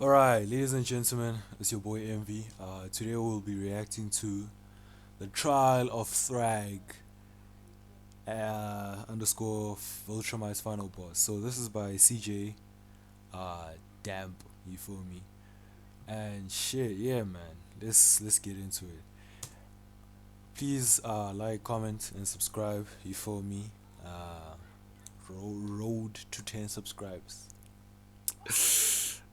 Alright, ladies and gentlemen, it's your boy Envy. Today we'll be reacting to the trial of Thragg underscore Viltrumite's final boss. So this is by CJ Damp, you feel me? And shit, yeah man, let's get into it. Please like, comment and subscribe, you feel me? Road to 10 subscribes.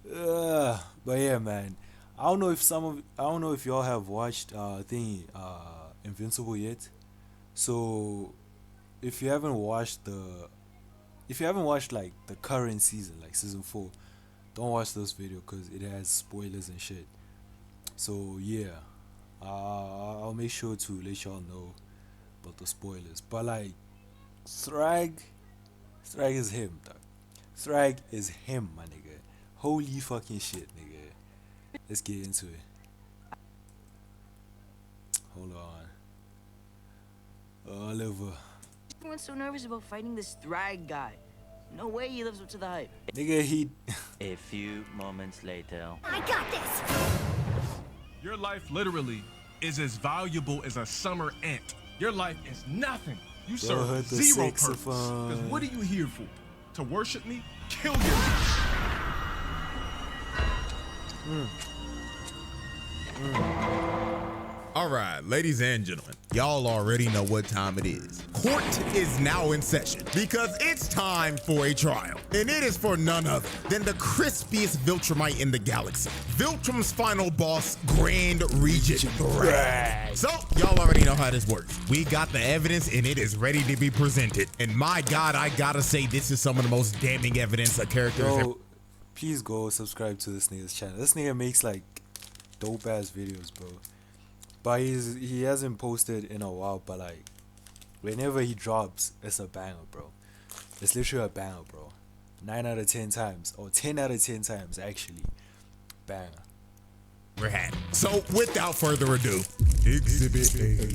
But yeah, man. I don't know if y'all have watched Invincible yet. So if you haven't watched like the current season, like season 4, don't watch this video because it has spoilers and shit. So yeah, I'll make sure to let y'all know about the spoilers. But like Thragg is him, dog. Thragg is him, my nigga. Holy fucking shit, nigga. Let's get into it. Hold on. Oliver. Everyone's so nervous about fighting this Thragg guy. No way he lives up to the hype. Nigga, he... A few moments later. I got this! Your life literally is as valuable as a summer ant. Your life is nothing. You serve zero purpose. Because what are you here for? To worship me? Kill you. All right, ladies and gentlemen, y'all already know what time it is. Court is now in session because it's time for a trial. And it is for none other than the crispiest Viltrumite in the galaxy. Viltrum's final boss, Grand Regent Thragg. So, y'all already know how this works. We got the evidence and it is ready to be presented. And my God, I gotta say this is some of the most damning evidence a character has ever... Please go subscribe to this nigga's channel. This nigga makes like dope ass videos, bro. But he hasn't posted in a while, but like whenever he drops, it's a banger, bro. It's literally a banger, bro. 9 out of 10 times, or 10 out of 10 times actually, banger. We're had. So without further ado, Exhibit A.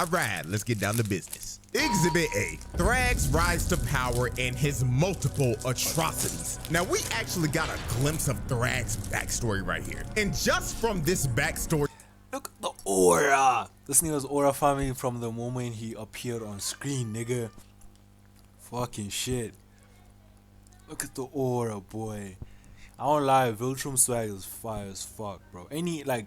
All right, let's get down to business. Exhibit A, Thragg's rise to power and his multiple atrocities. Now, we actually got a glimpse of Thragg's backstory right here. And just from this backstory... Look at the aura! This nigga's aura farming from the moment he appeared on screen, nigga. Fucking shit. Look at the aura, boy. I don't lie, Viltrum swag is fire as fuck, bro. Any, like...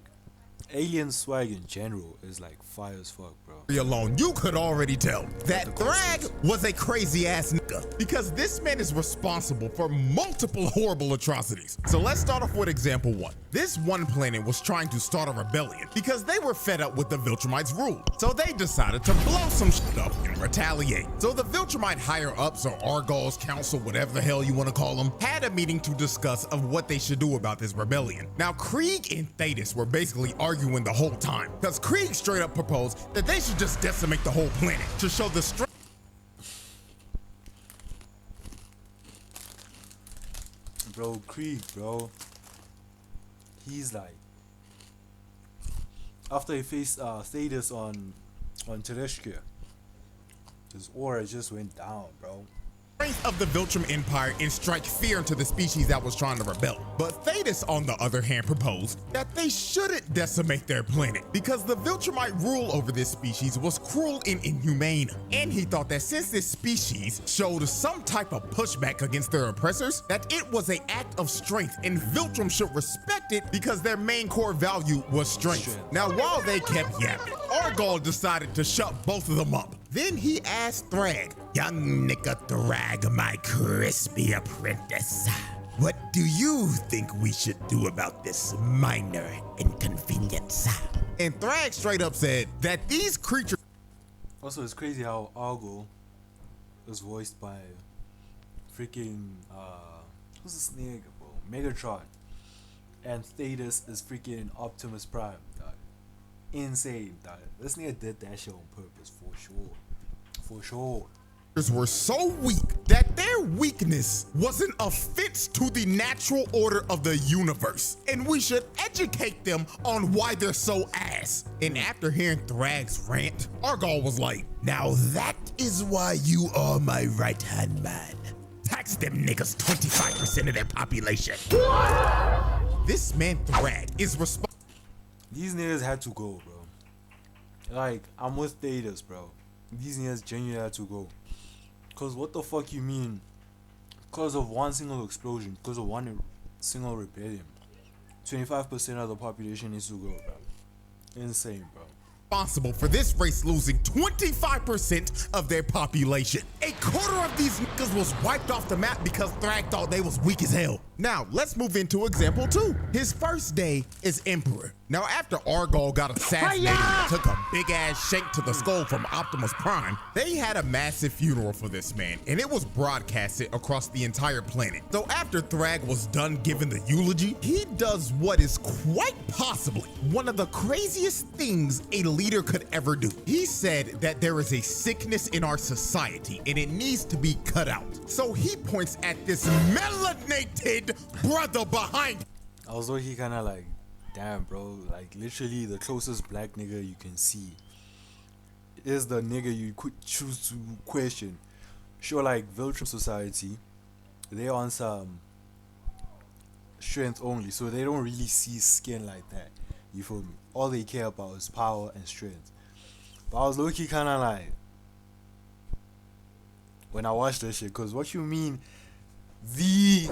alien swag in general is like fire as fuck, bro. Alone, you could already tell that Thragg was a crazy ass nigga because this man is responsible for multiple horrible atrocities. So let's start off with example 1. This one planet was trying to start a rebellion because they were fed up with the Viltrumites' rule. So they decided to blow some shit up and retaliate. So the Viltrumite higher ups, or Argall's council, whatever the hell you want to call them, had a meeting to discuss of what they should do about this rebellion. Now Krieg and Thetis were basically arguing the whole time because Krieg straight up proposed that they should just decimate the whole planet to show the strength. Bro, Krieg, bro. He's like, after he faced Thetis on Tereshkia, his aura just went down, bro. Of the Viltrum Empire and strike fear into the species that was trying to rebel. But Thetis, on the other hand, proposed that they shouldn't decimate their planet because the Viltrumite rule over this species was cruel and inhumane. And he thought that since this species showed some type of pushback against their oppressors, that it was an act of strength and Viltrum should respect it because their main core value was strength. Now, while they kept yapping, Argall decided to shut both of them up. Then he asked Thragg, "Young nigga Thragg, my crispy apprentice, what do you think we should do about this minor inconvenience?" And Thragg straight up said that these creatures... Also, it's crazy how Argall was voiced by freaking, who's this nigga, bro? Megatron. And Thetis is freaking Optimus Prime, dog. Insane, dog. This nigga did that shit on purpose, for sure. For sure. Were so weak that their weakness was an offense to the natural order of the universe, and we should educate them on why they're so ass. And after hearing Thragg's rant, Argall was like, "Now that is why you are my right-hand man. tax them niggas 25% of their population. This man Thragg is responsible. These niggas had to go, bro. Like, I'm with Thados, bro. These niggas genuinely had to go. Cause what the fuck you mean? Because of one single explosion, because of one single rebellion, 25% of the population needs to go, bro. Insane, bro. Responsible for this race losing 25% of their population. A quarter of these niggas was wiped off the map because Thragg thought they was weak as hell. Now, let's move into example 2. His first day is Emperor. Now, after Argol got assassinated and took a big-ass shank to the skull from Optimus Prime, they had a massive funeral for this man, and it was broadcasted across the entire planet. So after Thragg was done giving the eulogy, he does what is quite possibly one of the craziest things a leader could ever do. He said that there is a sickness in our society, and it needs to be cut out. So he points at this melanated brother behind him. I was low-key kind of like, damn, bro. Like, literally, the closest black nigga you can see is the nigga you could choose to question. Sure, like, Viltrum Society, they're on some strength only, so they don't really see skin like that. You feel me? All they care about is power and strength. But I was low-key kind of like, when I watched that shit, because what you mean, the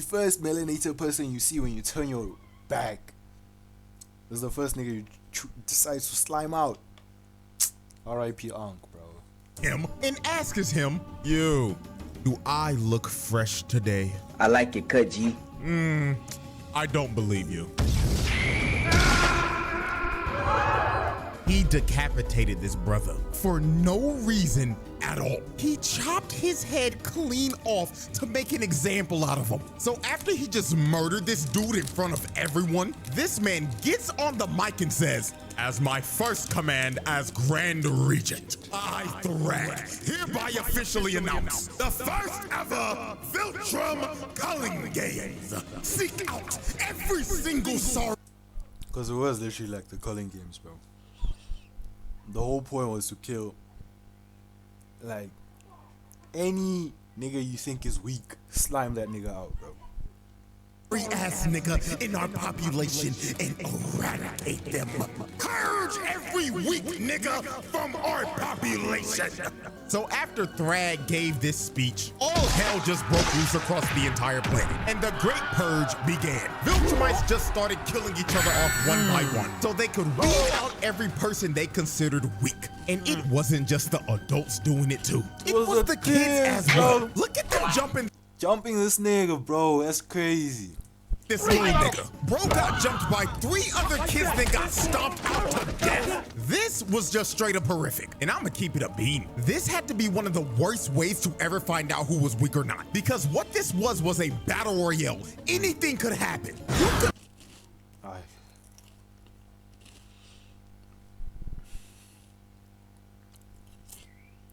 first melanated person you see when you turn your back is the first nigga you decide to slime out. R.I.P. Unc, bro. Him and asks him, "You, do I look fresh today?" I like it, cut G. I don't believe you. He decapitated this brother for no reason at all. He chopped his head clean off to make an example out of him. So after he just murdered this dude in front of everyone, this man gets on the mic and says, "As my first command as Grand Regent, I, Thragg, hereby officially announce the first ever Viltrum Culling Games. Seek out every single sorrow." Because it was literally like the Culling Games, bro. The whole point was to kill, like, any nigga you think is weak, slime that nigga out, bro. Every ass nigga in our population and eradicate them. Purge every weak nigga from our population. So after Thragg gave this speech, all hell just broke loose across the entire planet, and the Great Purge began. Viltrumites just started killing each other off one by one, so they could weed out every person they considered weak. And it wasn't just the adults doing it too. It was the kids as well. Look at them Jumping this nigga, bro. That's crazy. This little nigga. Bro got jumped by 3 other kids, then got stomped out to death. This was just straight up horrific, and I'ma keep it a bean. This had to be one of the worst ways to ever find out who was weak or not, because what this was a battle royale. Anything could happen.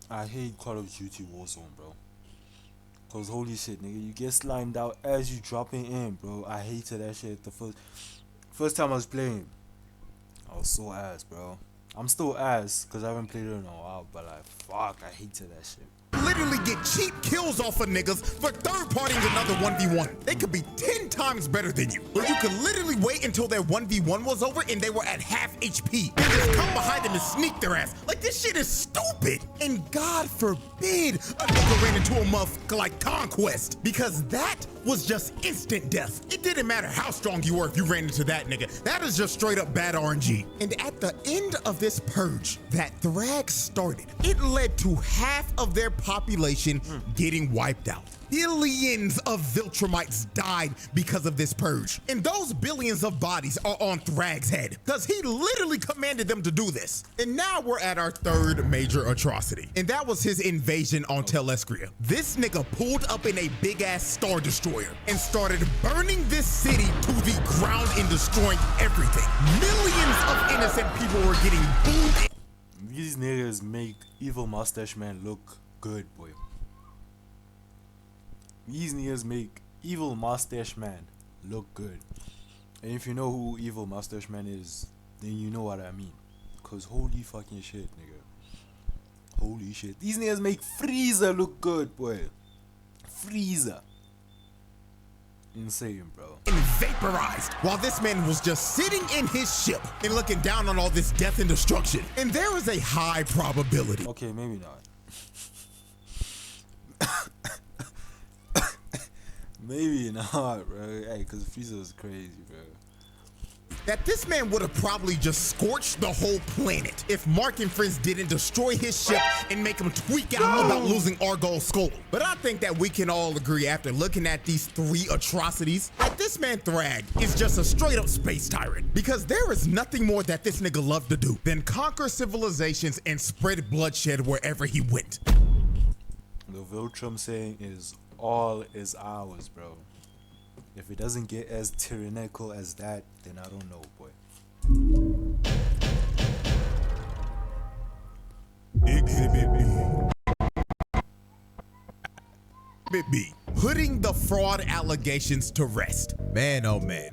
I hate Call of Duty Warzone, bro. Cause holy shit, nigga, you get slimed out as you dropping in, bro. I hated that shit. The first time I was playing, I was so ass, bro. I'm still ass, cause I haven't played it in a while. But like, fuck, I hated that shit. Literally get cheap kills off of niggas for third-partying another 1v1. They could be 10 times better than you. But you could literally wait until their 1v1 was over and they were at half HP. And just come behind them and sneak their ass. Like, this shit is stupid. And God forbid a nigga ran into a motherfucker like Conquest, because that was just instant death. It didn't matter how strong you were if you ran into that nigga. That is just straight up bad RNG. And at the end of this purge that Thragg started, it led to half of their population getting wiped out. Billions of Viltrumites died because of this purge. And those billions of bodies are on Thragg's head, because he literally commanded them to do this. And now we're at our 3rd major atrocity, and that was his invasion on Telescria. This nigga pulled up in a big-ass Star Destroyer and started burning this city to the ground and destroying everything. Millions of innocent people were getting booed. These niggas make Evil Mustache Man look good, boy. These niggas make Evil Mustache Man look good. And if you know who Evil Mustache Man is, then you know what I mean. Cause holy fucking shit, nigga. Holy shit. These niggas make Frieza look good, boy. freezer. Insane, bro. And vaporized while this man was just sitting in his ship and looking down on all this death and destruction. And there is a high probability. Okay, maybe not. Maybe not, bro. Hey, because freezer is crazy, bro. That this man would have probably just scorched the whole planet if Mark and friends didn't destroy his ship and make him tweak out about losing Argol's skull. But I think that we can all agree after looking at these 3 atrocities that this man Thragg is just a straight up space tyrant, because there is nothing more that this nigga loved to do than conquer civilizations and spread bloodshed wherever he went. The Viltrum saying is all is ours, bro. If it doesn't get as tyrannical as that, then I don't know, boy. Exhibit B. Putting the fraud allegations to rest. Man, oh man.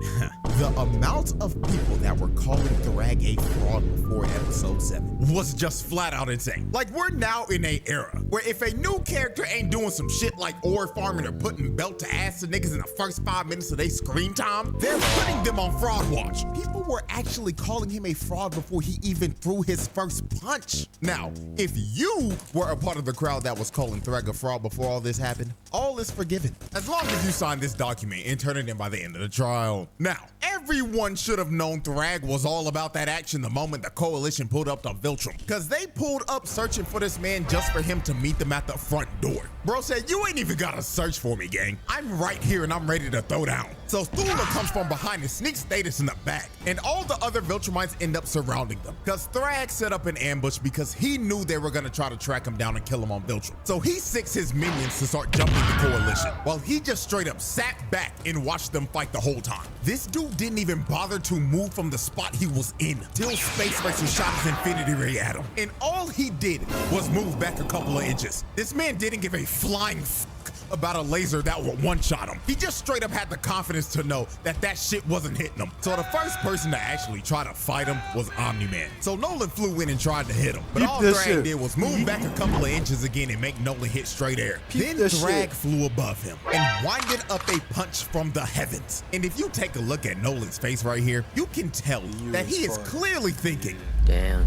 The amount of people that were calling Thragg a fraud before episode 7 was just flat out insane. Like, we're now in a era where if a new character ain't doing some shit like ore farming or putting belt to ass to niggas in the first 5 minutes of their screen time, they're putting them on fraud watch. People were actually calling him a fraud before he even threw his first punch. Now, if you were a part of the crowd that was calling Thragg a fraud before all this happened, all is forgiven, as long as you sign this document and turn it in by the end of the trial. Now, everyone should have known Thragg was all about that action the moment the coalition pulled up to Viltrum, because they pulled up searching for this man just for him to meet them at the front door. Bro said, you ain't even gotta search for me, gang. I'm right here and I'm ready to throw down. So Thula comes from behind and sneaks Thetis in the back, and all the other Viltrumites end up surrounding them, because Thragg set up an ambush because he knew they were gonna try to track him down and kill him on Viltrum. So he sicks his minions to start jumping the coalition, while he just straight up sat back and watched them fight the whole time. This dude didn't even bother to move from the spot he was in till Space Racer shot his Infinity Ray at him, and all he did was move back a couple of inches. This man didn't give a flying f about a laser that would one-shot him. He just straight up had the confidence to know that that shit wasn't hitting him. So the first person to actually try to fight him was Omni-Man. So Nolan flew in and tried to hit him, but all Thragg did was move back a couple of inches again and make Nolan hit straight air. Then Thragg flew above him and winded up a punch from the heavens. And if you take a look at Nolan's face right here, you can tell that he is clearly thinking, damn,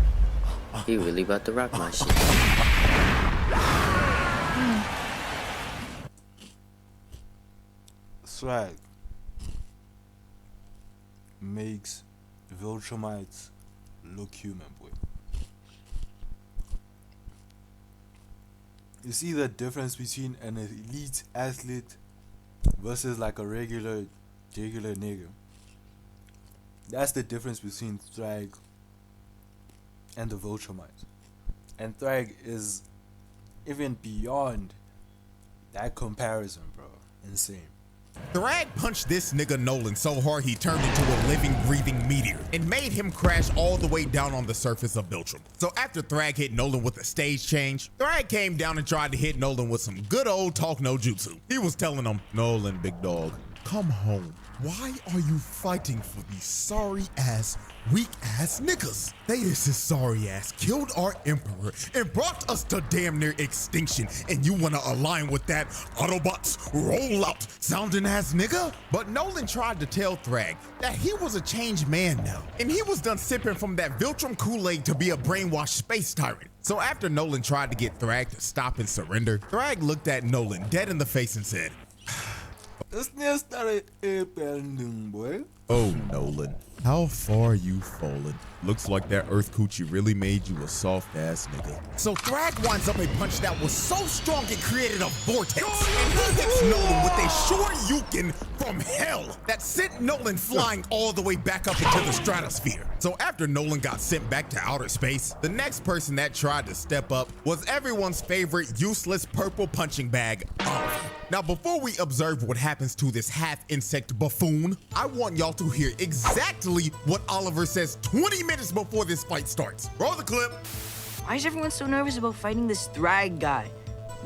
he really about to rock my shit. Thragg makes Viltrumites look human, boy. You see the difference between an elite athlete versus like a regular nigga. That's the difference between Thragg and the Viltrumites. And Thragg is even beyond that comparison, bro. Insane. Thragg punched this nigga Nolan so hard he turned into a living, breathing meteor and made him crash all the way down on the surface of Viltrum. So after Thragg hit Nolan with a stage change, Thragg came down and tried to hit Nolan with some good old talk no jutsu. He was telling him, Nolan, big dog, come home. Why are you fighting for these sorry ass, weak ass niggas? Thetis' sorry ass killed our emperor and brought us to damn near extinction, and you wanna align with that Autobots roll out sounding ass nigga? But Nolan tried to tell Thragg that he was a changed man now, and he was done sipping from that Viltrum Kool-Aid to be a brainwashed space tyrant. So after Nolan tried to get Thragg to stop and surrender, Thragg looked at Nolan dead in the face and said, this nigga started airbending, boy. oh, Nolan, how far you fallen. Looks like that Earth Coochie really made you a soft ass nigga. So Thragg winds up a punch that was so strong it created a vortex, and he hits Nolan with a Shoryuken from hell that sent Nolan flying all the way back up into the stratosphere. So after Nolan got sent back to outer space, the next person that tried to step up was everyone's favorite useless purple punching bag, Oliver. Now, before we observe what happens to this half-insect buffoon, I want y'all to hear exactly what Oliver says 20 minutes before this fight starts. Roll the clip. Why is everyone so nervous about fighting this Thragg guy?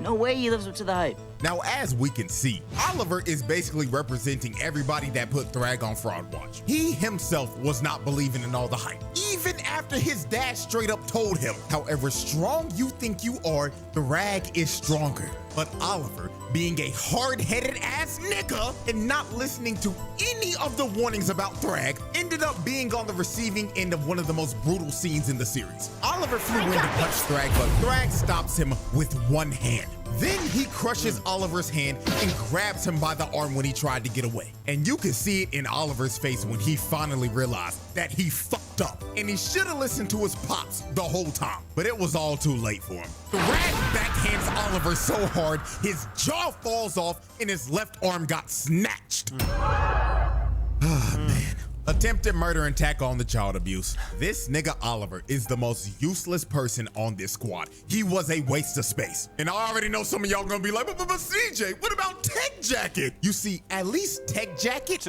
No way he lives up to the hype. Now, as we can see, Oliver is basically representing everybody that put Thragg on fraud watch. He himself was not believing in all the hype. Even even after his dad straight up told him, however strong you think you are, Thragg is stronger. But Oliver, being a hard-headed ass nigga and not listening to any of the warnings about Thragg, ended up being on the receiving end of one of the most brutal scenes in the series. Oliver flew in to punch Thragg, but Thragg stops him with one hand. Then he crushes Oliver's hand and grabs him by the arm when he tried to get away. And you can see it in Oliver's face when he finally realized that he fucked up and he should have listened to his pops the whole time. But it was all too late for him. Thragg backhands Oliver so hard his jaw falls off and his left arm got snatched. Ah, man. Attempted murder and tack on the child abuse. This nigga Oliver is the most useless person on this squad. He was a waste of space. And I already know some of y'all gonna be like, but CJ, what about Tech Jacket? You see, at least Tech Jacket.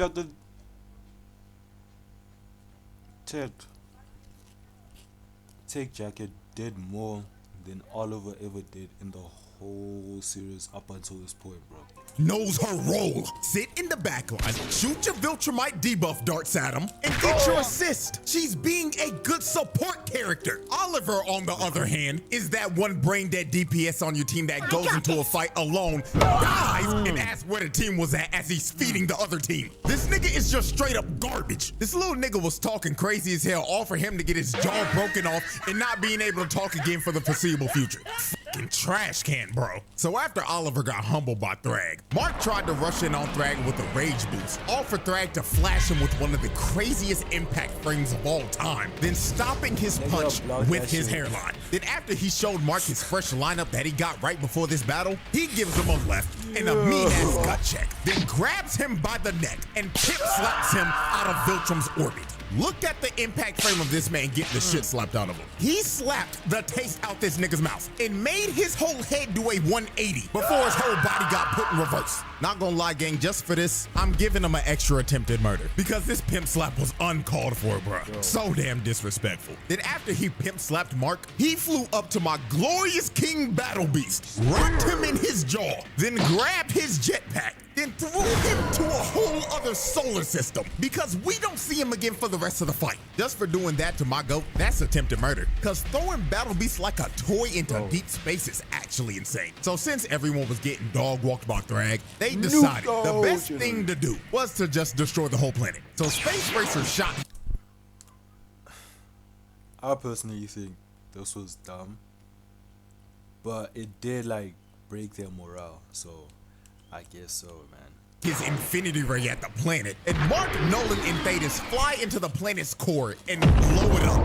Tech Jacket did more than Oliver ever did in the whole series up until this point, bro. Knows her role. Sit in the back line, shoot your Viltrumite debuff darts at him, and get your assist. She's being a good support character. Oliver, on the other hand, is that one brain dead DPS on your team that goes into a fight alone, dies, and asks where the team was at as he's feeding the other team. This nigga is just straight up garbage. This little nigga was talking crazy as hell, all for him to get his jaw broken off and not being able to talk again for the foreseeable future. Fucking trash can, bro. So after Oliver got humbled by Thragg, Mark tried to rush in on Thragg with a rage boost, all for Thragg to flash him with one of the craziest impact frames of all time, then stopping his punch with his hairline. Then after he showed Mark his fresh lineup that he got right before this battle, he gives him a left and a mean-ass gut check, then grabs him by the neck and pip slaps him out of Viltrum's orbit. Look at the impact frame of this man getting the shit slapped out of him. He slapped the taste out this nigga's mouth and made his whole head do a 180 before his whole body got put in reverse. Not gonna lie, gang, just for this, I'm giving him an extra attempted murder because this pimp slap was uncalled for, bruh. So damn disrespectful. Then after he pimp slapped Mark, he flew up to my glorious King Battle Beast, rocked him in his jaw, then grabbed his jetpack, then threw him to a whole other solar system because we don't see him again for the rest of the fight. Just for doing that to my goat, that's attempted murder. Cause throwing Battle Beast like a toy into deep space is actually insane. So since everyone was getting dog walked by Thragg, they decided the best thing to do was to just destroy the whole planet. So Space Racer shot. I personally think this was dumb, but it did like break their morale, so I guess so, man. His infinity ray at the planet, and Mark, Nolan, and Thetis fly into the planet's core and blow it up.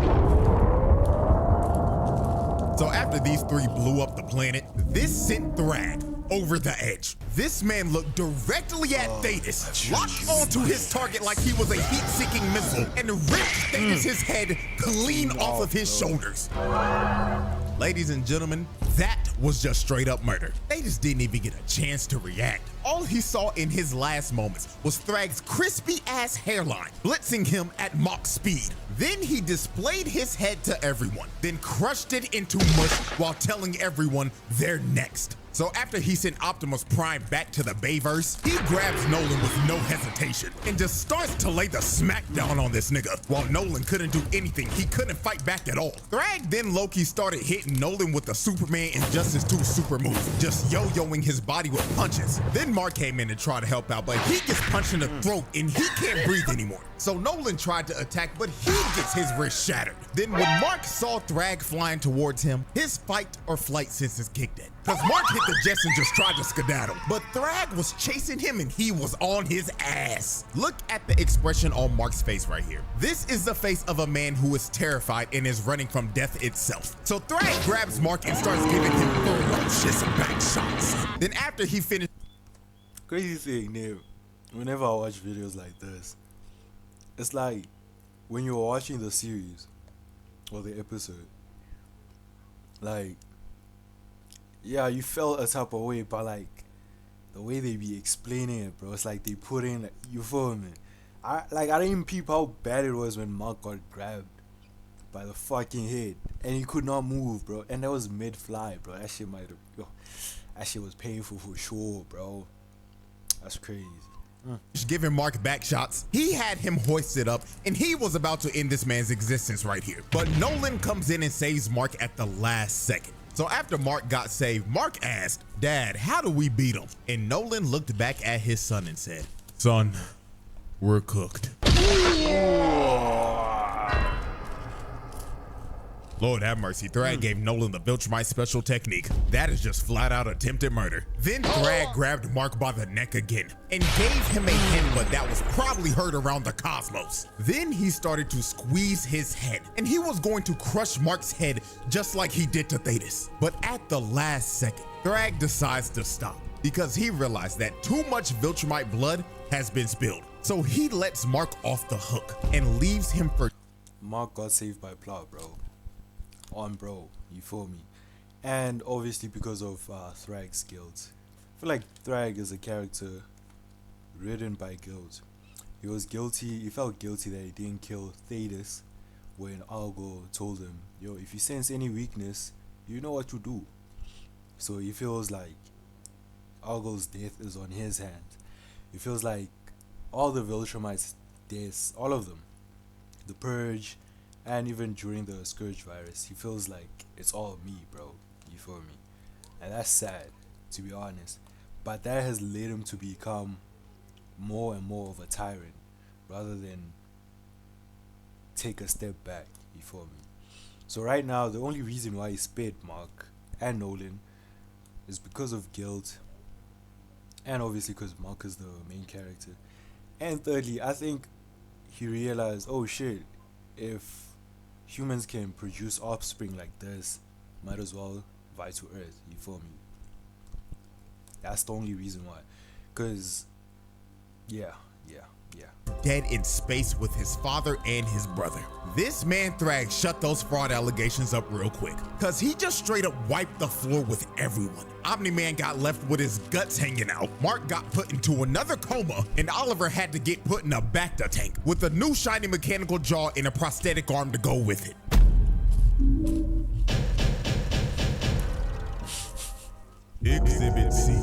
So after these three blew up the planet, this sent Thragg over the edge. This man looked directly at Thetis, locked onto his target like he was a heat-seeking missile, and ripped Thetis' head clean off of his shoulders. Ladies and gentlemen, that was just straight up murder. They just didn't even get a chance to react. All he saw in his last moments was Thragg's crispy ass hairline, blitzing him at Mach speed. Then he displayed his head to everyone, then crushed it into mush while telling everyone they're next. So after he sent Optimus Prime back to the Bayverse, he grabs Nolan with no hesitation and just starts to lay the smackdown on this nigga. While Nolan couldn't do anything, he couldn't fight back at all. Thragg then low-key started hitting Nolan with the Superman Injustice 2 super move, just yo-yoing his body with punches. Then Mark came in and tried to help out, but he gets punched in the throat and he can't breathe anymore. So Nolan tried to attack, but he gets his wrist shattered. Then when Mark saw Thragg flying towards him, his fight or flight senses kicked in. Cause Mark hit the jets and just tried to skedaddle, but Thragg was chasing him and he was on his ass. Look at the expression on Mark's face right here. This is the face of a man who is terrified and is running from death itself. So Thragg grabs Mark and starts giving him ferocious back shots. Then after he finished, Crazy thing, Neil, whenever I watch videos like this, it's like when you're watching the series or the episode, like, yeah, you felt a type of way, but like the way they be explaining it, bro, it's like they put in, like, you feel me? I didn't even peep how bad it was when Mark got grabbed by the fucking head and he could not move, bro, and that was mid-fly, bro. That shit that shit was painful for sure, bro. That's crazy. giving Mark back shots. He had him hoisted up and he was about to end this man's existence right here. But Nolan comes in and saves Mark at the last second. So after Mark got saved, Mark asked, "Dad, how do we beat him?" And Nolan looked back at his son and said, "Son, we're cooked." Lord have mercy, Thragg gave Nolan the Viltrumite special technique. That is just flat out attempted murder. Then Thragg grabbed Mark by the neck again and gave him a headbutt that was probably heard around the cosmos. Then he started to squeeze his head and he was going to crush Mark's head just like he did to Thetis. But at the last second, Thragg decides to stop because he realized that too much Viltrumite blood has been spilled. So he lets Mark off the hook and leaves him for... Mark got saved by plot, bro. Bro, you feel me? And obviously because of Thragg's guilt. I feel like Thragg is a character ridden by guilt. He was guilty, he felt guilty that he didn't kill Thetis when Argo told him, yo, if you sense any weakness, you know what to do. So he feels like Argo's death is on his hands. He feels like all the Viltrumites' deaths, all of them, the Purge, and even during the Scourge virus, he feels like it's all me, bro. You feel me? And that's sad, to be honest. But that has led him to become more and more of a tyrant, rather than take a step back. You feel me? So right now, the only reason why he spared Mark and Nolan is because of guilt, and obviously because Mark is the main character. And thirdly, I think he realized, oh shit, if humans can produce offspring like this, might as well vie to Earth. You feel me? That's the only reason why. Cause yeah. Dead in space with his father and his brother. This man Thragg shut those fraud allegations up real quick, cause he just straight up wiped the floor with everyone. Omni-Man got left with his guts hanging out, Mark got put into another coma, and Oliver had to get put in a Bacta tank with a new shiny mechanical jaw and a prosthetic arm to go with it. Exhibit C.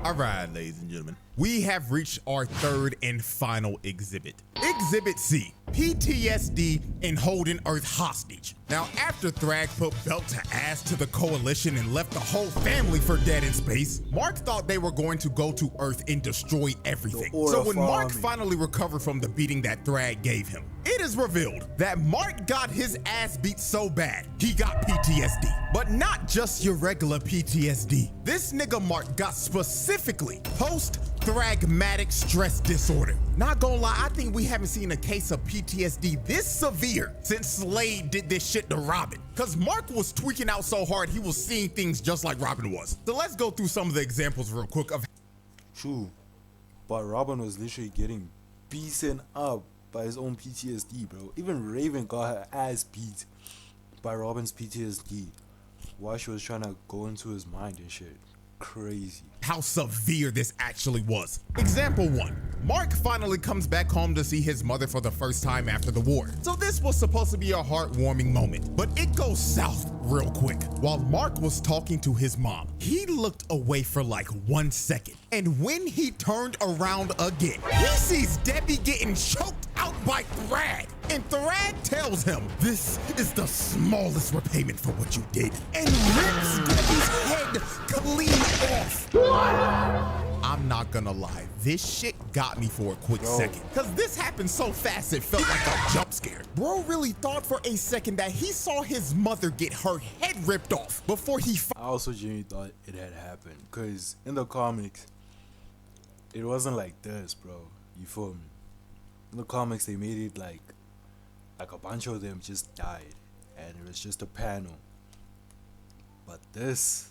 All right, ladies and gentlemen, we have reached our third and final exhibit. Exhibit C, PTSD and holding Earth hostage. Now, after Thragg put belt to ass to the coalition and left the whole family for dead in space, Mark thought they were going to go to Earth and destroy everything. So when Mark finally recovered from the beating that Thragg gave him, it is revealed that Mark got his ass beat so bad, he got PTSD. But not just your regular PTSD. This nigga Mark got specifically post-thragmatic stress disorder. Not gonna lie, I think we haven't seen a case of PTSD this severe since Slade did this shit to Robin. Cause Mark was tweaking out so hard he was seeing things just like Robin was. So let's go through some of the examples real quick of... True, but Robin was literally getting beaten up by his own PTSD, bro. Even Raven got her ass beat by Robin's PTSD while she was trying to go into his mind and shit. Crazy. How severe this actually was. Example 1. Mark finally comes back home to see his mother for the first time after the war. So this was supposed to be a heartwarming moment, but it goes south real quick. While Mark was talking to his mom, he looked away for like 1 second. And when he turned around again, he sees Debbie getting choked out by Thragg. And Thragg tells him, "This is the smallest repayment for what you did," and rips Debbie's head clean off. I'm not gonna lie, this shit got me for a quick second. Cause this happened so fast it felt like a jump scare. Bro really thought for a second that he saw his mother get her head ripped off before he... I also genuinely thought it had happened. Cause in the comics, it wasn't like this, bro. You feel me? In the comics, they made it like a bunch of them just died. And it was just a panel. But this,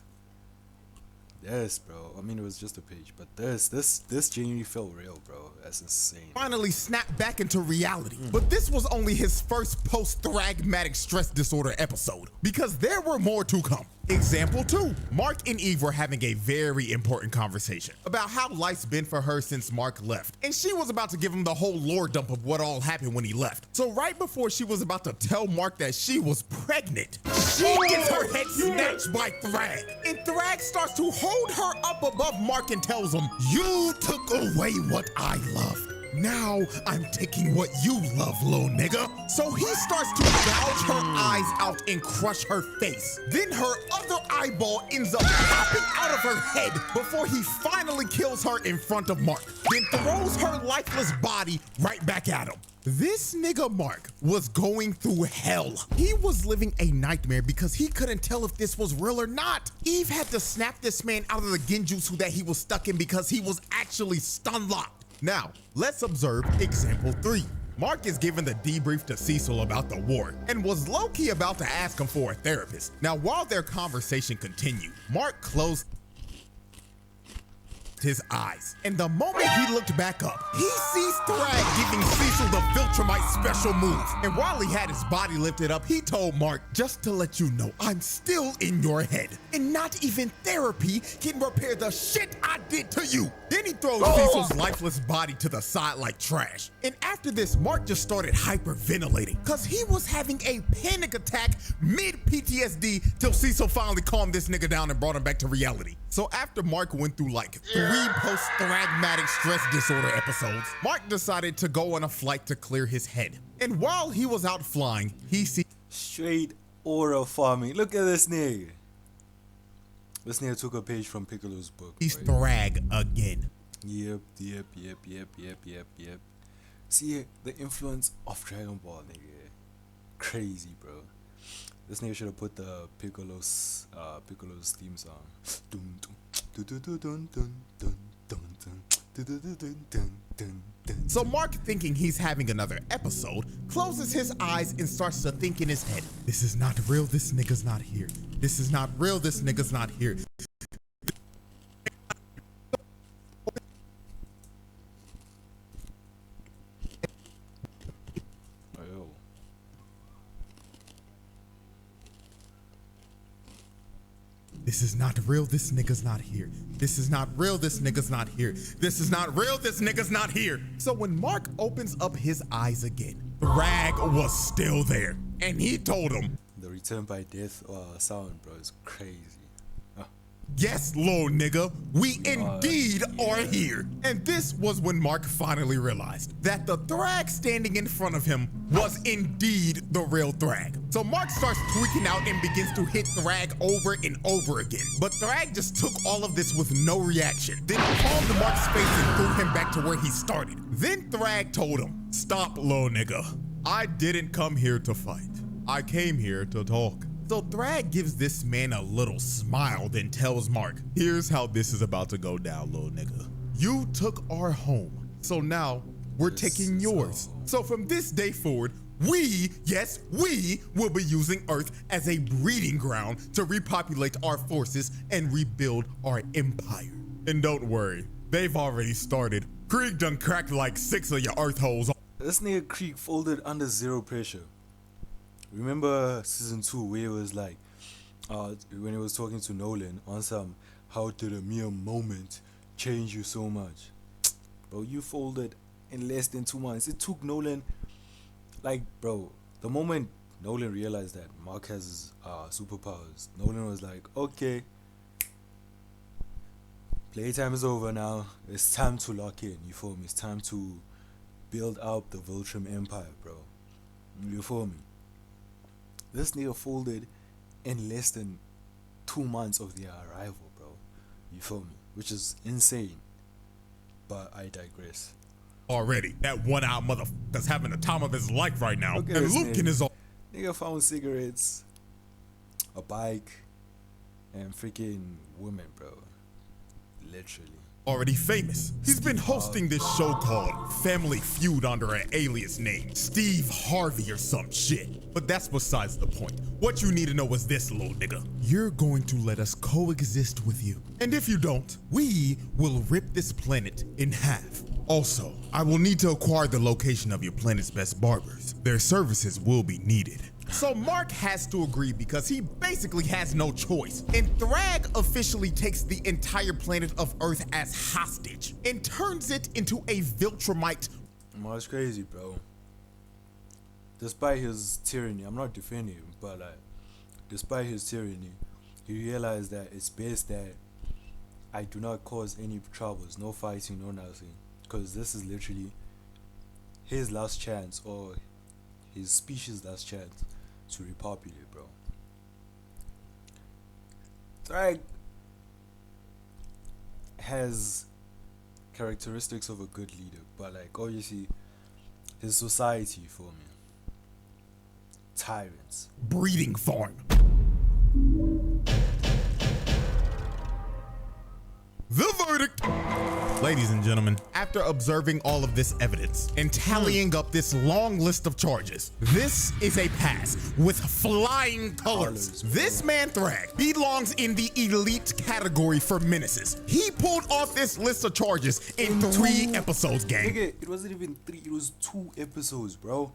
bro, I mean, it was just a page, but this genuinely felt real, bro. That's insane. Finally snapped back into reality. But this was only his first post-thragmatic stress disorder episode, because there were more to come. Example 2. Mark and Eve were having a very important conversation about how life's been for her since Mark left, and she was about to give him the whole lore dump of what all happened when he left. So right before she was about to tell Mark that she was pregnant, she gets her head snatched by Thragg, and Thragg starts to hold hold her up above Mark and tells him, "You took away what I loved. Now I'm taking what you love, little nigga." So he starts to gouge her eyes out and crush her face. Then her other eyeball ends up popping out of her head before he finally kills her in front of Mark, then throws her lifeless body right back at him. This nigga Mark was going through hell. He was living a nightmare because he couldn't tell if this was real or not. Eve had to snap this man out of the genjutsu that he was stuck in because he was actually stun locked. Now, let's observe example 3. Mark is giving the debrief to Cecil about the war and was low-key about to ask him for a therapist. Now, while their conversation continued, Mark closed his eyes, and the moment he looked back up, he sees Thragg giving Cecil the Viltrumite special move. And while he had his body lifted up, he told Mark, "Just to let you know, I'm still in your head, and not even therapy can repair the shit I did to you." Then he throws Cecil's lifeless body to the side like trash. And after this, Mark just started hyperventilating because he was having a panic attack mid-PTSD till Cecil finally calmed this nigga down and brought him back to reality. So after Mark went through like 3 post-thragmatic stress disorder episodes, Mark decided to go on a flight to clear his head. And while he was out flying, he sees Straight aura farming. Look at this nigga. This nigga took a page from Piccolo's book. Right? Thragg again. Yep. See the influence of Dragon Ball, nigga. Crazy, bro. This nigga should have put the Piccolo's theme song. So Mark, thinking he's having another episode, closes his eyes and starts to think in his head, "This is not real, this nigga's not here. This is not real, this nigga's not here." This is not real, this nigga's not here. This is not real, this nigga's not here. This is not real, this nigga's not here. So when Mark opens up his eyes again, Thragg was still there. And he told him, The return by death sound, bro, is crazy. "Yes, little nigga, we indeed are here." And this was when Mark finally realized that the Thragg standing in front of him was indeed the real Thragg. So Mark starts tweaking out and begins to hit Thragg over and over again. But Thragg just took all of this with no reaction, then palmed Mark's face and threw him back to where he started. Then Thragg told him, "Stop, little nigga. I didn't come here to fight. I came here to talk." So Thragg gives this man a little smile, then tells Mark, "Here's how this is about to go down, little nigga. You took our home, so now we're taking yours. So from this day forward, we will be using Earth as a breeding ground to repopulate our forces and rebuild our empire. And don't worry, they've already started. Krieg done cracked like 6 of your Earth holes." This nigga Krieg folded under zero pressure. Remember season 2 where it was like, when he was talking to Nolan on some, "How did a mere moment change you so much?" Bro, you folded in less than 2 months. It took Nolan, like, bro, the moment Nolan realized that Mark has his superpowers, Nolan was like, "Okay, playtime is over now. It's time to lock in." You feel me? It's time to build up the Viltrum Empire, bro. You feel me? This nigga folded in less than 2 months of their arrival, bro. You feel me? Which is insane. But I digress. Already, that one-out motherfucker's having the time of his life right now. Look at And this Lucan is all. Nigga found cigarettes, a bike, and freaking women, bro. Literally. Already famous. He's been hosting this show called Family Feud under an alias name, Steve Harvey or some shit. But that's besides the point. What you need to know is this, little nigga. You're going to let us coexist with you. And if you don't, we will rip this planet in half. Also, I will need to acquire the location of your planet's best barbers. Their services will be needed. So Mark has to agree because he basically has no choice. And Thragg officially takes the entire planet of Earth as hostage and turns it into a Viltrumite. It's crazy, bro. Despite his tyranny, I'm not defending him, but like, despite his tyranny, he realized that it's best that I do not cause any troubles, no fighting, no nothing, because this is literally his last chance, or his species' last chance to repopulate, bro. Thragg has characteristics of a good leader, but like obviously his society, for me, tyrants. Breeding farm. The verdict. Ladies and gentlemen, after observing all of this evidence and tallying up this long list of charges, this is a pass with flying colors. This man Thragg belongs in the elite category for menaces. He pulled off this list of charges in 3 episodes, gang. Nigga, it wasn't even 3, it was 2 episodes, bro.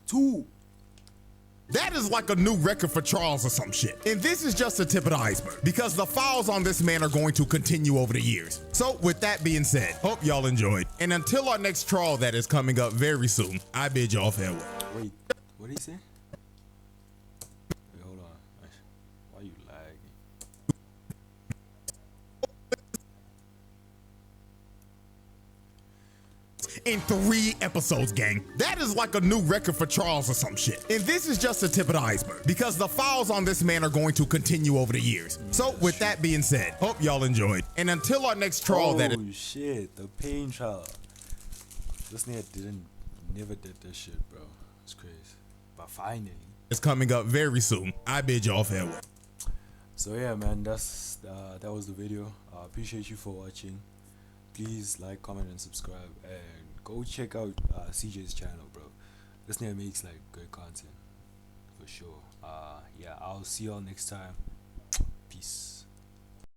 2. That is like a new record for Charles or some shit. And this is just the tip of the iceberg, because the files on this man are going to continue over the years. So with that being said, hope y'all enjoyed. And until our next trial that is coming up very soon, I bid y'all farewell. Wait, what did he say? Wait, hold on. Why are you lagging? In 3 episodes, gang. That is like a new record for Charles or some shit. And this is just the tip of the iceberg, because the files on this man are going to continue over the years. So with that being said, hope y'all enjoyed. And until our next trial that is— Oh shit, the pain trial. This nigga never did this shit, bro. It's crazy. But finally. is coming up very soon, I bid y'all farewell. So yeah, man, that was the video. I appreciate you for watching. Please like, comment, and subscribe, and go check out CJ's channel, bro. This nigga makes like great content for sure. Yeah, I'll see y'all next time. Peace.